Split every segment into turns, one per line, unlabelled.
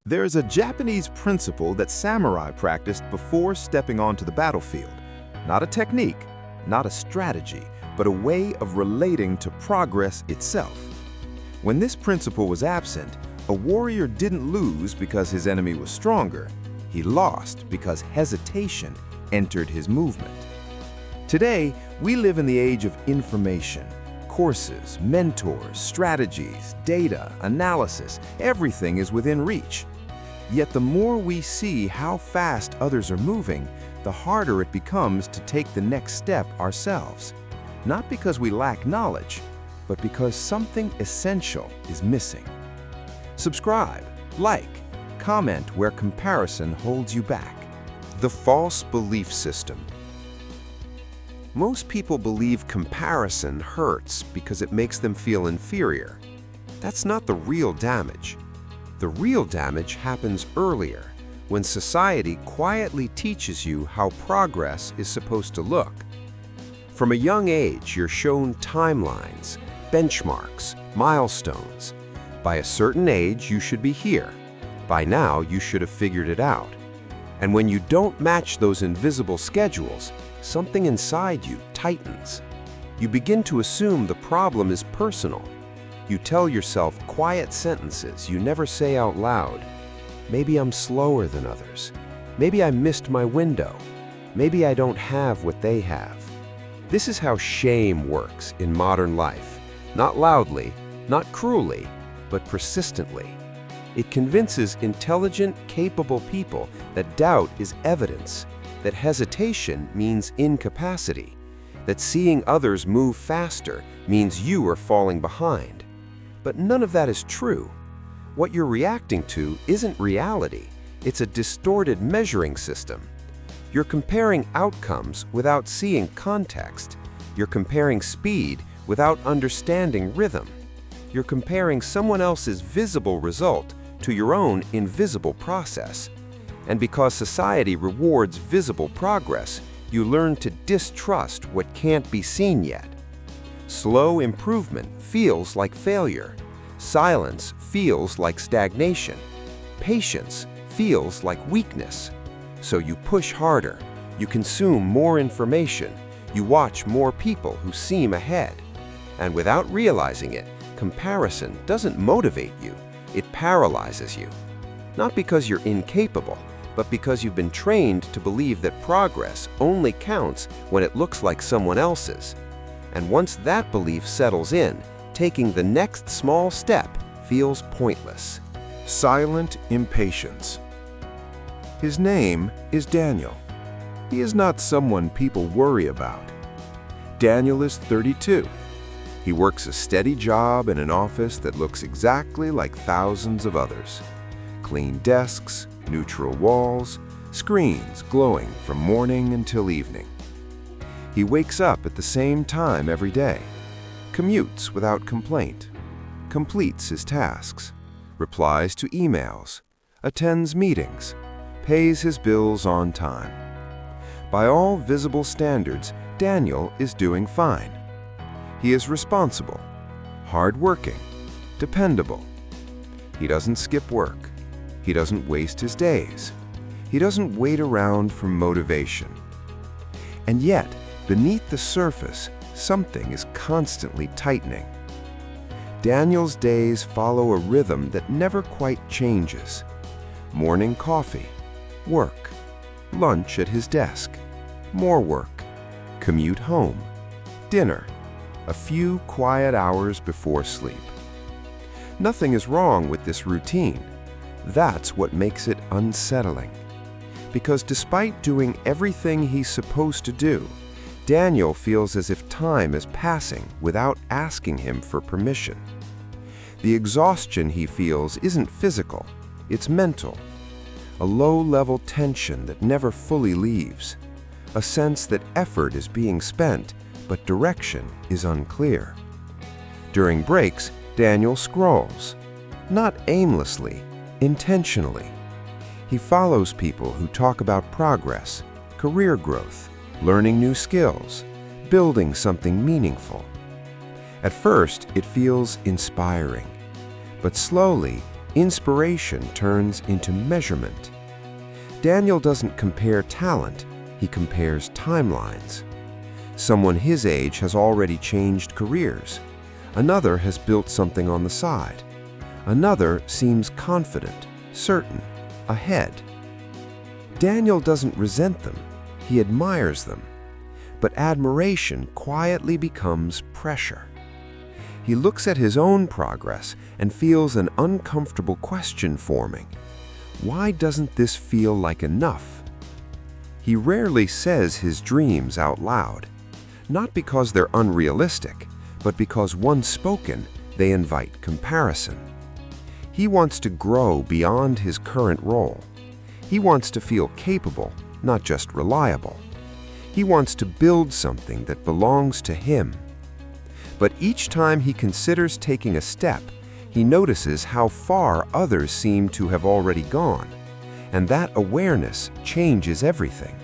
There is a Japanese principle that samurai practiced before stepping onto the battlefield. Not a technique, not a strategy, but a way of relating to progress itself. When this principle was absent, a warrior didn't lose because his enemy was stronger. He lost because hesitation entered his movement. Today, we live in the age of information. Courses, mentors, strategies, data, analysis, everything is within reach. Yet the more we see how fast others are moving, the harder it becomes to take the next step ourselves. Not because we lack knowledge, but because something essential is missing. Subscribe, like, comment where comparison holds you back. The false belief system. Most people believe comparison hurts because it makes them feel inferior. That's not the real damage. The real damage happens earlier, when society quietly teaches you how progress is supposed to look. From a young age, you're shown timelines, benchmarks, milestones. By a certain age, you should be here. By now, you should have figured it out. And when you don't match those invisible schedules, something inside you tightens. You begin to assume the problem is personal. You tell yourself quiet sentences you never say out loud. Maybe I'm slower than others. Maybe I missed my window. Maybe I don't have what they have. This is how shame works in modern life. Not loudly, not cruelly, but persistently. It convinces intelligent, capable people that doubt is evidence, that hesitation means incapacity, that seeing others move faster means you are falling behind. But none of that is true. What you're reacting to isn't reality. It's a distorted measuring system. You're comparing outcomes without seeing context. You're comparing speed without understanding rhythm. You're comparing someone else's visible result to your own invisible process. And because society rewards visible progress, you learn to distrust what can't be seen yet. Slow improvement feels like failure. Silence feels like stagnation. Patience feels like weakness. So you push harder, you consume more information, you watch more people who seem ahead. And without realizing it, comparison doesn't motivate you, it paralyzes you. Not because you're incapable, but because you've been trained to believe that progress only counts when it looks like someone else's. And once that belief settles in, taking the next small step feels pointless.
Silent impatience. His name is Daniel. He is not someone people worry about. Daniel is 32. He works a steady job in an office that looks exactly like thousands of others. Clean desks, neutral walls, screens glowing from morning until evening. He wakes up at the same time every day, commutes without complaint, completes his tasks, replies to emails, attends meetings, pays his bills on time. By all visible standards, Daniel is doing fine. He is responsible, hardworking, dependable. He doesn't skip work. He doesn't waste his days. He doesn't wait around for motivation. And yet, beneath the surface, something is constantly tightening. Daniel's days follow a rhythm that never quite changes. Morning coffee, work, lunch at his desk, more work, commute home, dinner, a few quiet hours before sleep. Nothing is wrong with this routine. That's what makes it unsettling. Because despite doing everything he's supposed to do, Daniel feels as if time is passing without asking him for permission. The exhaustion he feels isn't physical, it's mental. A low-level tension that never fully leaves. A sense that effort is being spent, but direction is unclear. During breaks, Daniel scrolls. Not aimlessly, intentionally. He follows people who talk about progress, career growth, learning new skills, building something meaningful. At first, it feels inspiring, but slowly,
Inspiration turns into measurement. Daniel doesn't compare talent, he compares timelines. Someone his age has already changed careers. Another has built something on the side. Another seems confident, certain, ahead. Daniel doesn't resent them, he admires them. But admiration quietly becomes pressure. He looks at his own progress and feels an uncomfortable question forming. Why doesn't this feel like enough? He rarely says his dreams out loud, not because they're unrealistic, but because once spoken, they invite comparison. He wants to grow beyond his current role. He wants to feel capable, not just reliable. He wants to build something that belongs to him. But each time he considers taking a step, he notices how far others seem to have already gone, and that awareness changes everything.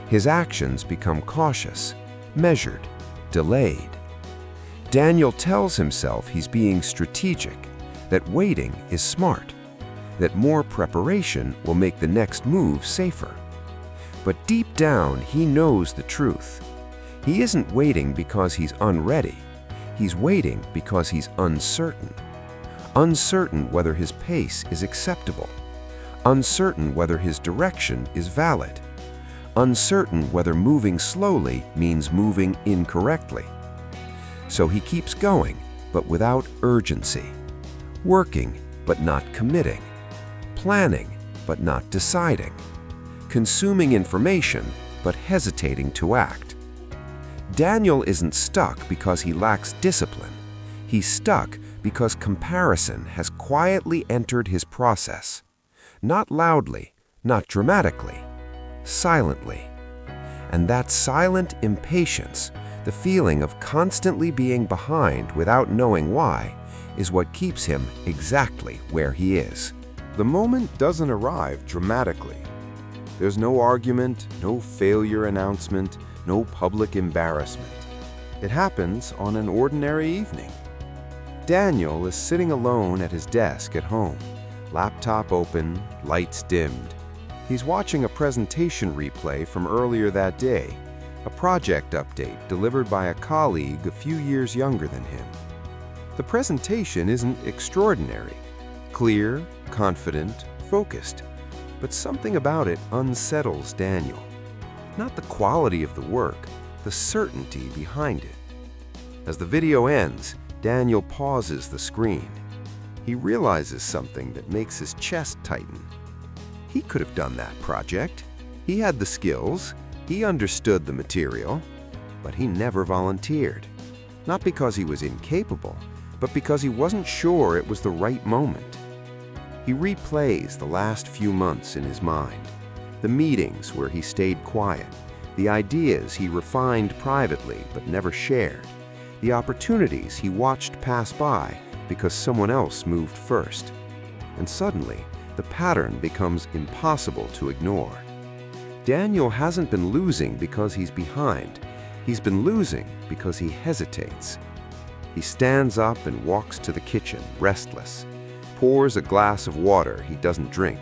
His actions become cautious, measured, delayed. Daniel tells himself he's being strategic, that waiting is smart, that more preparation will make the next move safer. But deep down, he knows the truth. He isn't waiting because he's unready. He's waiting because he's uncertain. Uncertain whether his pace is acceptable. Uncertain whether his direction is valid. Uncertain whether moving slowly means moving incorrectly. So he keeps going, but without urgency. Working, but not committing. Planning, but not deciding. Consuming information, but hesitating to act. Daniel isn't stuck because he lacks discipline. He's stuck because comparison has quietly entered his process. Not loudly, not dramatically, silently. And that silent impatience, the feeling of constantly being behind without knowing why, is what keeps him exactly where he is.
The moment doesn't arrive dramatically. There's no argument, no failure announcement, no public embarrassment. It happens on an ordinary evening. Daniel is sitting alone at his desk at home, laptop open, lights dimmed. He's watching a presentation replay from earlier that day, a project update delivered by a colleague a few years younger than him. The presentation isn't extraordinary, clear, confident, focused. But something about it unsettles Daniel. Not the quality of the work, the certainty behind it. As the video ends, Daniel pauses the screen. He realizes something that makes his chest tighten. He could have done that project. He had the skills, he understood the material, but he never volunteered. Not because he was incapable, but because he wasn't sure it was the right moment. He replays the last few months in his mind, the meetings where he stayed quiet, the ideas he refined privately but never shared, the opportunities he watched pass by because someone else moved first. And suddenly, the pattern becomes impossible to ignore. Daniel hasn't been losing because he's behind. He's been losing because he hesitates. He stands up and walks to the kitchen, restless. Pours a glass of water he doesn't drink,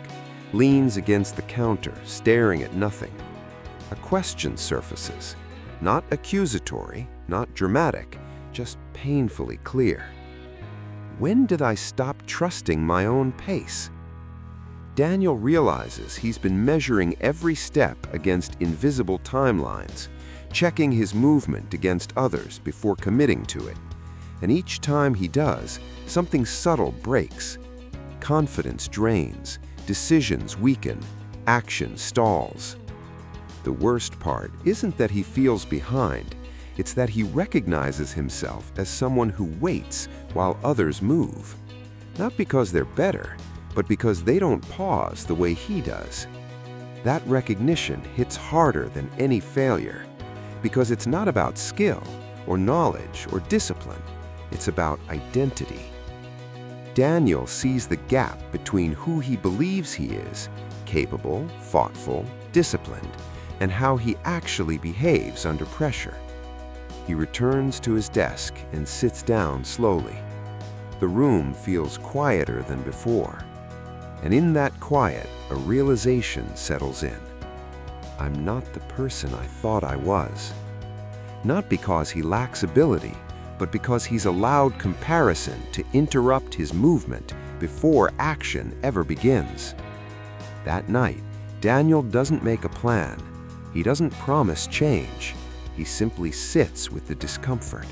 leans against the counter, staring at nothing. A question surfaces, not accusatory, not dramatic, just painfully clear. When did I stop trusting my own pace? Daniel realizes he's been measuring every step against invisible timelines, checking his movement against others before committing to it. And each time he does, something subtle breaks. Confidence drains, decisions weaken, action stalls. The worst part isn't that he feels behind, it's that he recognizes himself as someone who waits while others move. Not because they're better, but because they don't pause the way he does. That recognition hits harder than any failure, because it's not about skill or knowledge or discipline, it's about identity. Daniel sees the gap between who he believes he is, capable, thoughtful, disciplined, and how he actually behaves under pressure. He returns to his desk and sits down slowly.
The room feels quieter than before. And in that quiet, a realization settles in. I'm not the person I thought I was. Not because he lacks ability, but because he's allowed comparison to interrupt his movement before action ever begins. That night, Daniel doesn't make a plan. He doesn't promise change. He simply sits with the discomfort.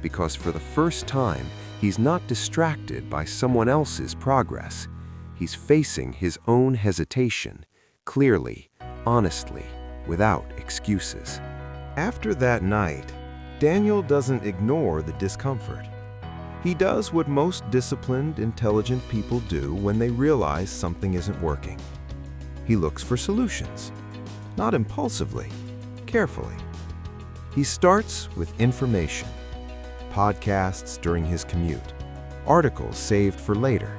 Because for the first time, he's not distracted by someone else's progress. He's facing his own hesitation, clearly, honestly, without excuses.
After that night, Daniel doesn't ignore the discomfort. He does what most disciplined, intelligent people do when they realize something isn't working. He looks for solutions, not impulsively, carefully. He starts with information, podcasts during his commute, articles saved for later,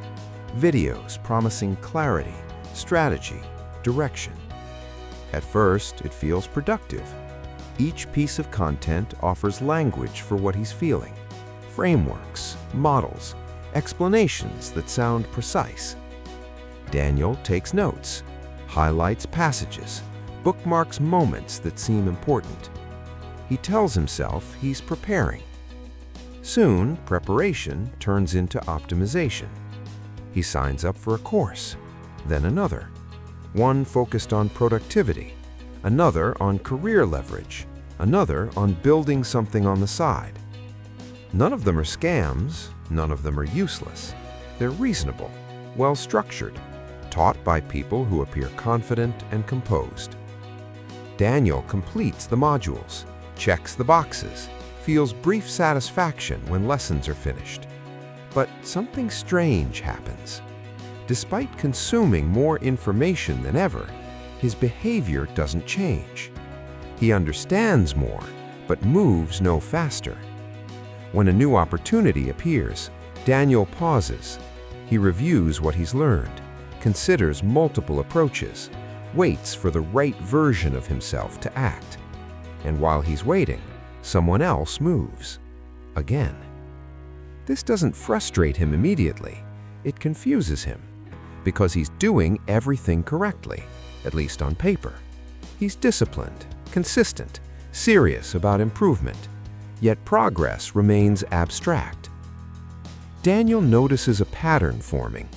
videos promising clarity, strategy, direction. At first, it feels productive. Each piece of content offers language for what he's feeling, frameworks, models, explanations that sound precise. Daniel takes notes, highlights passages, bookmarks moments that seem important. He tells himself he's preparing. Soon, preparation turns into optimization. He signs up for a course, then another. One focused on productivity, another on career leverage, another on building something on the side. None of them are scams, none of them are useless. They're reasonable, well-structured, taught by people who appear confident and composed. Daniel completes the modules, checks the boxes, feels brief satisfaction when lessons are finished. But something strange happens. Despite consuming more information than ever, his behavior doesn't change. He understands more, but moves no faster. When a new opportunity appears, Daniel pauses. He reviews what he's learned, considers multiple approaches, waits for the right version of himself to act. And while he's waiting, someone else moves. Again. This doesn't frustrate him immediately. It confuses him, because he's doing everything correctly, at least on paper. He's disciplined, consistent, serious about improvement, yet progress remains abstract. Daniel notices a pattern forming.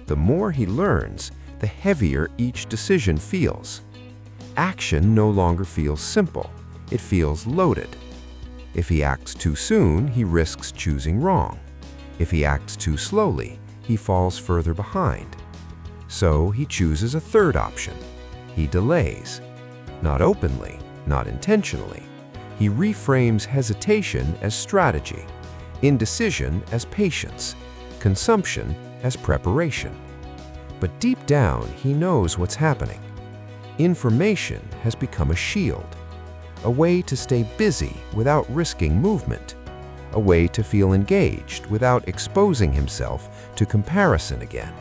The more he learns, the heavier each decision feels. Action no longer feels simple. It feels loaded. If he acts too soon, he risks choosing wrong. If he acts too slowly, he falls further behind. So he chooses a third option. He delays. Not openly, not intentionally. He reframes hesitation as strategy, indecision as patience, consumption as preparation. But deep down, he knows what's happening. Information has become a shield, a way to stay busy without risking movement, a way to feel engaged without exposing himself to comparison again.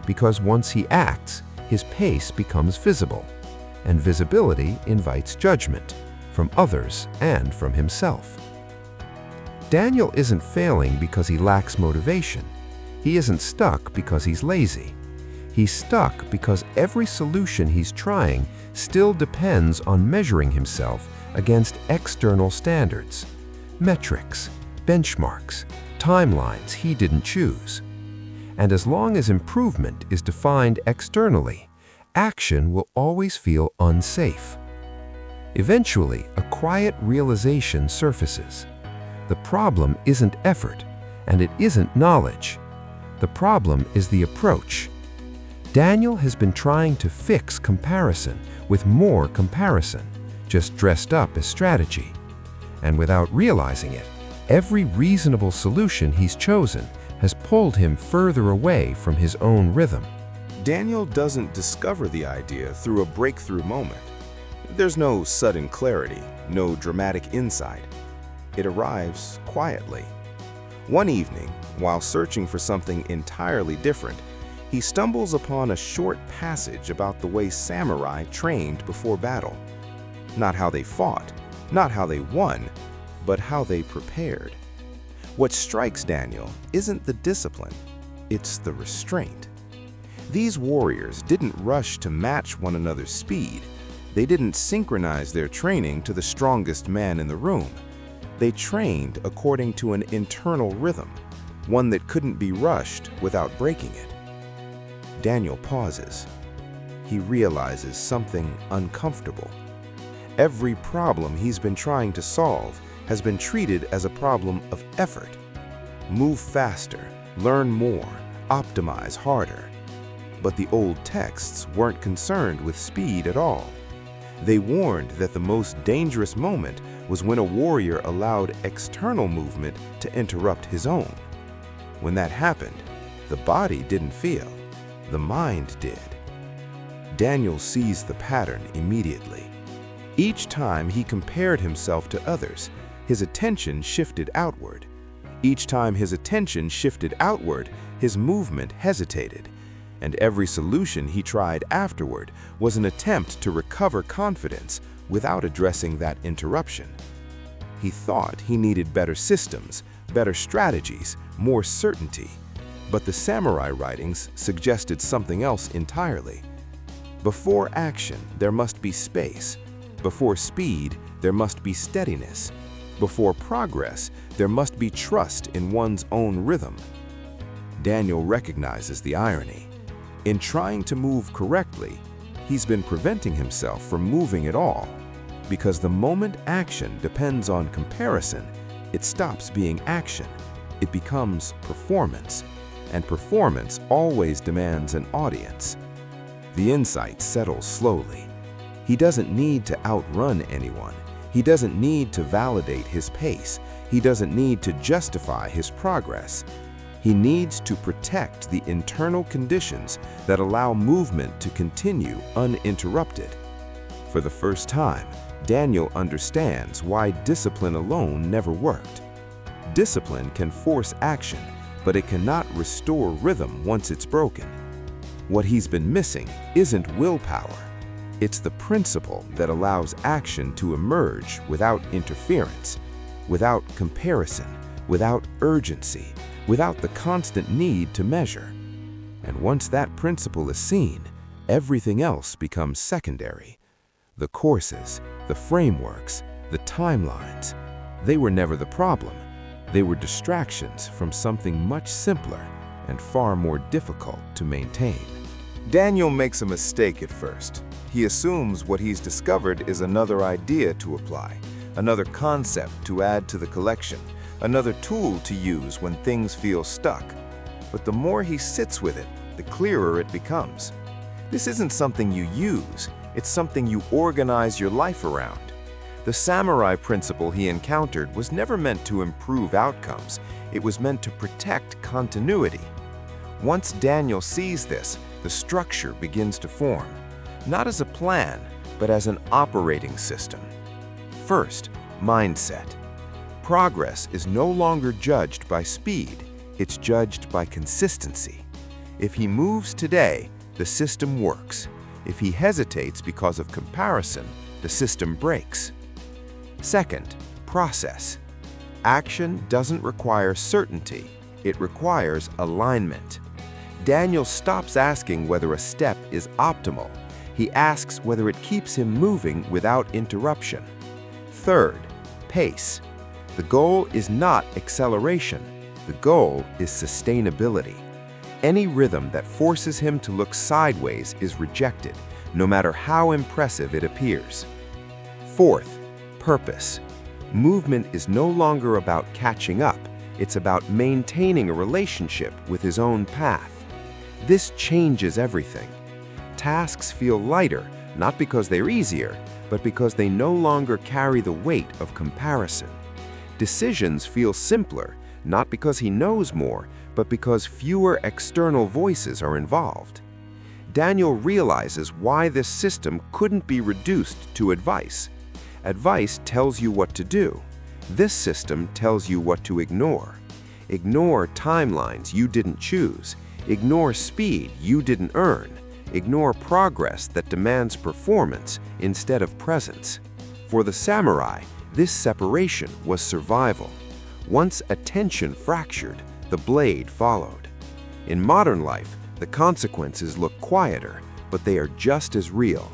Because once he acts, his pace becomes visible, and visibility invites judgment from others and from himself. Daniel isn't failing because he lacks motivation. He isn't stuck because he's lazy. He's stuck because every solution he's trying still depends on measuring himself against external standards, metrics, benchmarks, timelines he didn't choose. And as long as improvement is defined externally, action will always feel unsafe. Eventually, a quiet realization surfaces. The problem isn't effort, and it isn't knowledge. The problem is the approach. Daniel has been trying to fix comparison with more comparison, just dressed up as strategy. And without realizing it, every reasonable solution he's chosen has pulled him further away from his own rhythm.
Daniel doesn't discover the idea through a breakthrough moment. There's no sudden clarity, no dramatic insight. It arrives quietly. One evening, while searching for something entirely different, he stumbles upon a short passage about the way samurai trained before battle. Not how they fought, not how they won, but how they prepared. What strikes Daniel isn't the discipline, it's the restraint. These warriors didn't rush to match one another's speed. They didn't synchronize their training to the strongest man in the room. They trained according to an internal rhythm, one that couldn't be rushed without breaking it. Daniel pauses. He realizes something uncomfortable. Every problem he's been trying to solve has been treated as a problem of effort. Move faster, learn more, optimize harder. But the old texts weren't concerned with speed at all. They warned that the most dangerous moment was when a warrior allowed external movement to interrupt his own. When that happened, the body didn't feel, the mind did. Daniel sees the pattern immediately. Each time he compared himself to others, his attention shifted outward. Each time his attention shifted outward, his movement hesitated. And every solution he tried afterward was an attempt to recover confidence without addressing that interruption. He thought he needed better systems, better strategies, more certainty. But the samurai writings suggested something else entirely. Before action, there must be space. Before speed, there must be steadiness. Before progress, there must be trust in one's own rhythm. Daniel recognizes the irony. In trying to move correctly, he's been preventing himself from moving at all. Because the moment action depends on comparison, it stops being action. It becomes performance, and performance always demands an audience. The insight settles slowly. He doesn't need to outrun anyone. He doesn't need to validate his pace. He doesn't need to justify his progress. He needs to protect the internal conditions that allow movement to continue uninterrupted. For the first time, Daniel understands why discipline alone never worked. Discipline can force action, but it cannot restore rhythm once it's broken. What he's been missing isn't willpower. It's the principle that allows action to emerge without interference, without comparison, without urgency, without the constant need to measure. And once that principle is seen, everything else becomes secondary. The courses, the frameworks, the timelines, they were never the problem. They were distractions from something much simpler and far more difficult to maintain. Daniel makes a mistake at first. He assumes what he's discovered is another idea to apply, another concept to add to the collection, another tool to use when things feel stuck. But the more he sits with it, the clearer it becomes. This isn't something you use, it's something you organize your life around. The samurai principle he encountered was never meant to improve outcomes, it was meant to protect continuity. Once Daniel sees this, the structure begins to form, not as a plan, but as an operating system. First, mindset. Progress is no longer judged by speed, it's judged by consistency. If he moves today, the system works. If he hesitates because of comparison, the system breaks. Second, process. Action doesn't require certainty, it requires alignment. Daniel stops asking whether a step is optimal. He asks whether it keeps him moving without interruption. Third, pace. The goal is not acceleration. The goal is sustainability. Any rhythm that forces him to look sideways is rejected, no matter how impressive it appears. Fourth, purpose. Movement is no longer about catching up. It's about maintaining a relationship with his own path. This changes everything. Tasks feel lighter, not because they're easier, but because they no longer carry the weight of comparison. Decisions feel simpler, not because he knows more, but because fewer external voices are involved. Daniel realizes why this system couldn't be reduced to advice. Advice tells you what to do. This system tells you what to ignore. Ignore timelines you didn't choose. Ignore speed you didn't earn. Ignore progress that demands performance instead of presence. For the samurai, this separation was survival.
Once attention fractured, the blade followed. In modern life, the consequences look quieter, but they are just as real.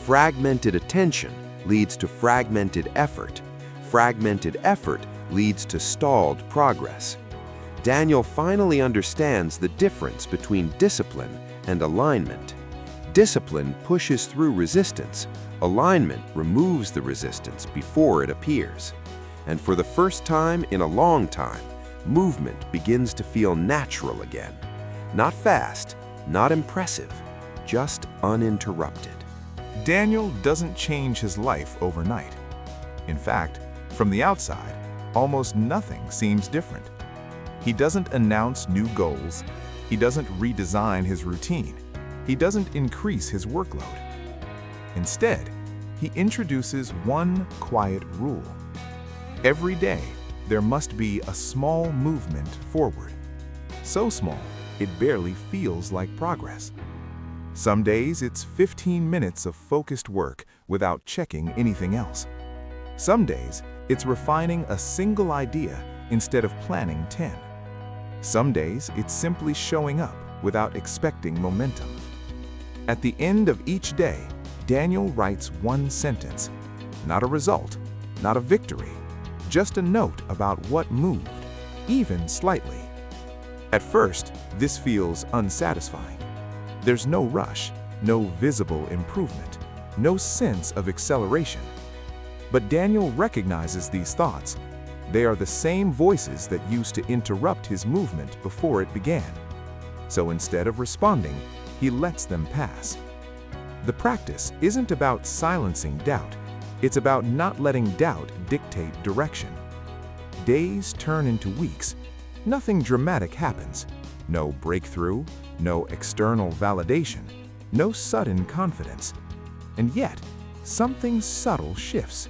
Fragmented attention leads to fragmented effort. Fragmented effort leads to stalled progress. Daniel finally understands the difference between discipline and alignment. Discipline pushes through resistance. Alignment removes the resistance before it appears. And for the first time in a long time, movement begins to feel natural again. Not fast, not impressive, just uninterrupted.
Daniel doesn't change his life overnight. In fact, from the outside, almost nothing seems different. He doesn't announce new goals. He doesn't redesign his routine. He doesn't increase his workload. Instead, he introduces one quiet rule. Every day, there must be a small movement forward. So small, it barely feels like progress. Some days, it's 15 minutes of focused work without checking anything else. Some days, it's refining a single idea instead of planning 10. Some days, it's simply showing up without expecting momentum. At the end of each day, Daniel writes one sentence. Not a result, not a victory, just a note about what moved, even slightly. At first, this feels unsatisfying. There's no rush, no visible improvement, no sense of acceleration. But Daniel recognizes these thoughts. They are the same voices that used to interrupt his movement before it began. So instead of responding, he lets them pass. The practice isn't about silencing doubt. It's about not letting doubt dictate direction. Days turn into weeks. Nothing dramatic happens. No breakthrough, no external validation, no sudden confidence. And yet, something subtle shifts.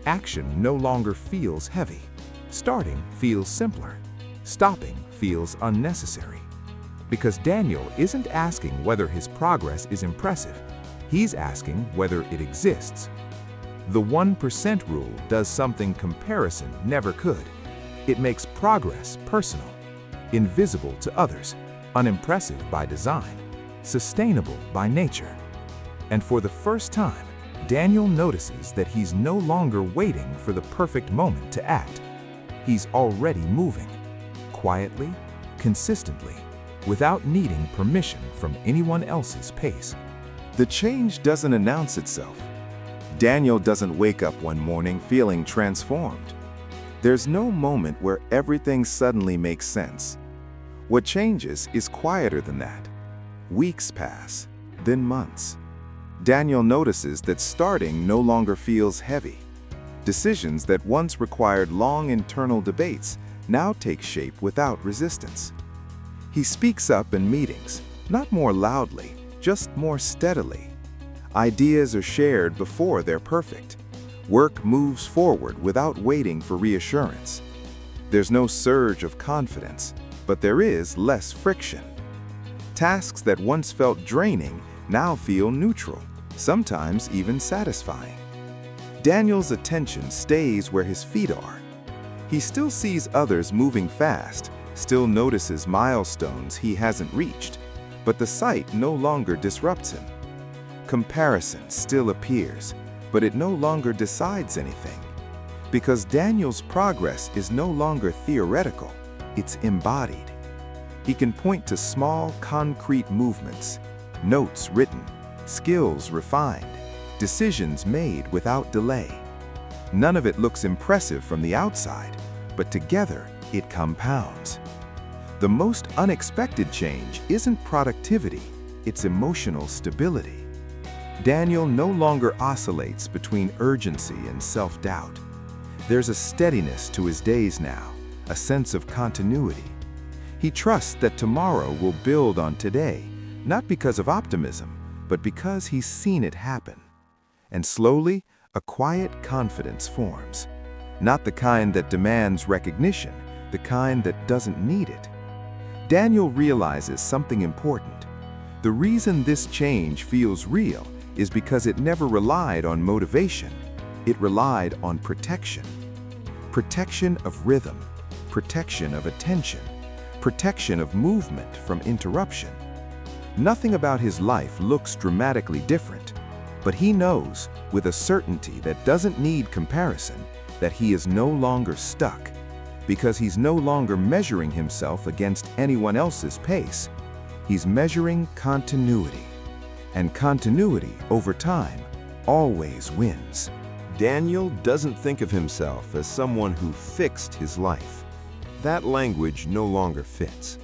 Action no longer feels heavy. Starting feels simpler. Stopping feels unnecessary. Because Daniel isn't asking whether his progress is impressive. He's asking whether it exists. The 1% rule does something comparison never could. It makes progress personal, invisible to others, unimpressive by design, sustainable by nature. And for the first time, Daniel notices that he's no longer waiting for the perfect moment to act. He's already moving, quietly, consistently, without needing permission from anyone else's pace. The change doesn't announce itself. Daniel doesn't wake up one morning feeling transformed. There's no moment where everything suddenly makes sense. What changes is quieter than that. Weeks pass, then months. Daniel notices that starting no longer feels heavy. Decisions that once required long internal debates now take shape without resistance. He speaks up in meetings, not more loudly, just more steadily. Ideas are shared before they're perfect. Work moves forward without waiting for reassurance. There's no surge of confidence, but there is less friction. Tasks that once felt draining now feel neutral, sometimes even satisfying. Daniel's attention stays where his feet are. He still sees others moving fast, still notices milestones he hasn't reached, but the sight no longer disrupts him. Comparison still appears, but it no longer decides anything. Because Daniel's progress is no longer theoretical, it's embodied. He can point to small, concrete movements, notes written, skills refined, decisions made without delay. None of it looks impressive from the outside, but together it compounds. The most unexpected change isn't productivity, it's emotional stability. Daniel no longer oscillates between urgency and self-doubt. There's a steadiness to his days now, a sense of continuity. He trusts that tomorrow will build on today, not because of optimism, but because he's seen it happen. And slowly, a quiet confidence forms. Not the kind that demands recognition, the kind that doesn't need it. Daniel realizes something important. The reason this change feels real is because it never relied on motivation. It relied on protection. protection of rhythm, protection of attention, protection of movement from interruption. Nothing about his life looks dramatically different, but he knows, with a certainty that doesn't need comparison, that he is no longer stuck, because he's no longer measuring himself against anyone else's pace. He's measuring continuity, and continuity over time always wins.
Daniel doesn't think of himself as someone who fixed his life. That language no longer fits.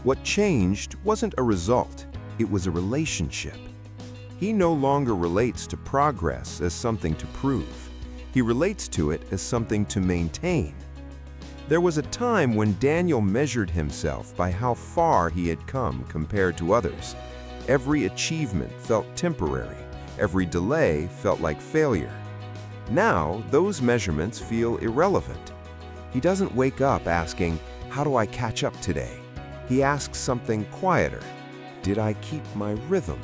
What changed wasn't a result, it was a relationship. He no longer relates to progress as something to prove. He relates to it as something to maintain. There was a time when Daniel measured himself by how far he had come compared to others. Every achievement felt temporary. Every delay felt like failure. Now, those measurements feel irrelevant. He doesn't wake up asking, "How do I catch up today?" He asks something quieter. "Did I keep my rhythm?"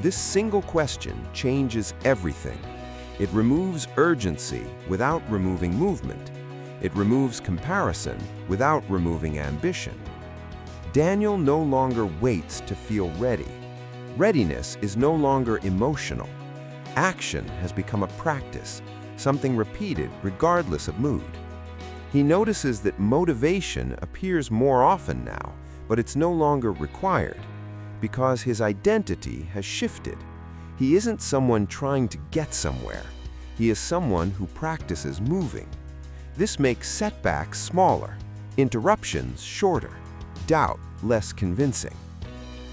This single question changes everything. It removes urgency without removing movement. It removes comparison without removing ambition. Daniel no longer waits to feel ready. Readiness is no longer emotional. Action has become a practice, something repeated regardless of mood. He notices that motivation appears more often now, but it's no longer required, because his identity has shifted. He isn't someone trying to get somewhere. He is someone who practices moving. This makes setbacks smaller, interruptions shorter, doubt less convincing.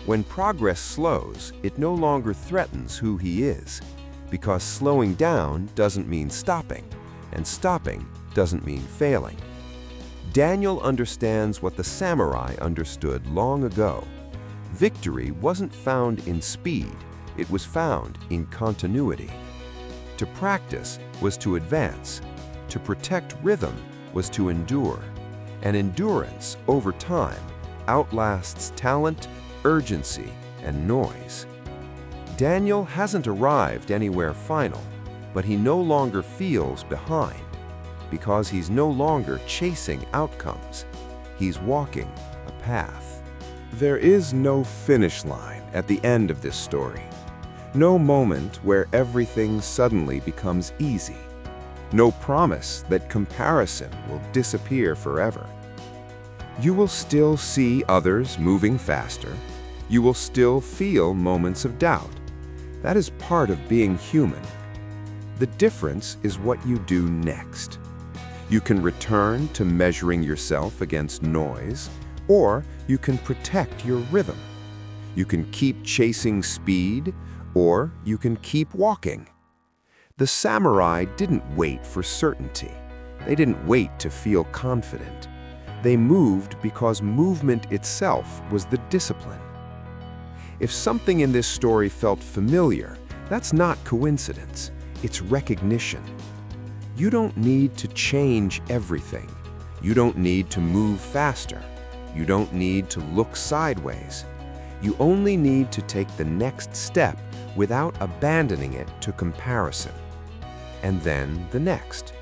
When progress slows, it no longer threatens who he is, because slowing down doesn't mean stopping, and stopping doesn't mean failing. Daniel understands what the samurai understood long ago. Victory wasn't found in speed, it was found in continuity. To practice was to advance. To protect rhythm was to endure. And endurance, over time, outlasts talent, urgency, and noise. Daniel hasn't arrived anywhere final, but he no longer feels behind, because he's no longer chasing outcomes. He's walking a path.
There is no finish line at the end of this story. No moment where everything suddenly becomes easy. No promise that comparison will disappear forever. You will still see others moving faster. You will still feel moments of doubt. That is part of being human. The difference is what you do next. You can return to measuring yourself against noise, or you can protect your rhythm. You can keep chasing speed, or you can keep walking. The samurai didn't wait for certainty. They didn't wait to feel confident. They moved because movement itself was the discipline. If something in this story felt familiar, that's not coincidence. It's recognition. You don't need to change everything. You don't need to move faster. You don't need to look sideways. You only need to take the next step without abandoning it to comparison. And then the next,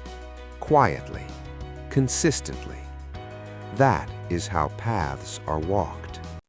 quietly, consistently. That is how paths are walked.